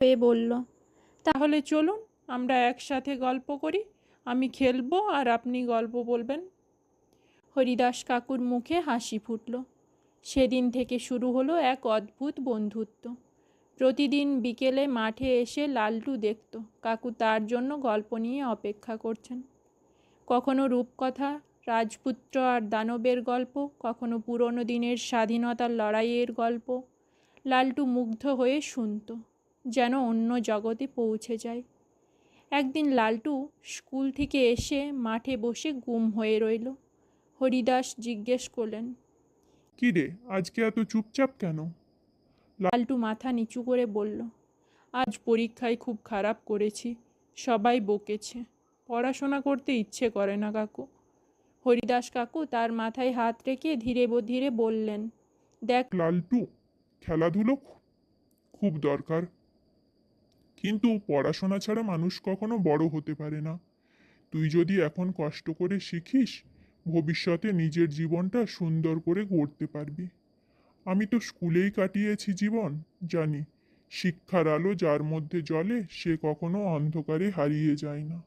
পেয়ে বলল, তাহলে চলুন আমরা একসাথে গল্প করি। আমি খেলবো আর আপনি গল্প বলবেন। হরিদাস কাকুর মুখে হাসি ফুটল। সেদিন থেকে শুরু হলো এক অদ্ভুত বন্ধুত্ব। প্রতিদিন বিকেলে মাঠে এসে লালটু দেখত কাকু তার জন্য গল্প নিয়ে অপেক্ষা করছেন। কখনো রূপকথা, রাজপুত্র আর দানবের গল্প, কখনো পুরনো দিনের স্বাধীনতার লড়াইয়ের গল্প। লালটু মুগ্ধ হয়ে শুনত, যেন অন্য জগতে পৌঁছে যায়। একদিন লালটু স্কুল থেকে এসে মাঠে বসে গুম হয়ে রইল। হরিদাস জিজ্ঞেস করলেন, কি রে, আজকে এত চুপচাপ কেন? লালটু মাথা নিচু করে বলল, আজ পরীক্ষায় খুব খারাপ করেছি, সবাই বকেছে, পড়াশোনা করতে ইচ্ছে করে না কাকু। হরিদাস কাকু তার মাথায় হাত রেখে ধীরে ধীরে বললেন, দেখ লালটু, খেলাধুলো খুব দরকার, কিন্তু পড়াশোনা ছাড়া মানুষ কখনো বড় হতে পারে না। তুই যদি এখন কষ্ট করে শিখিস, ভবিষ্যতে নিজের জীবনটা সুন্দর করে গড়তে পারবি। আমি তো স্কুলেই কাটিয়েছি জীবন, জানি শিক্ষার আলো যার মধ্যে জ্বলে সে কখনো অন্ধকারে হারিয়ে যায় না।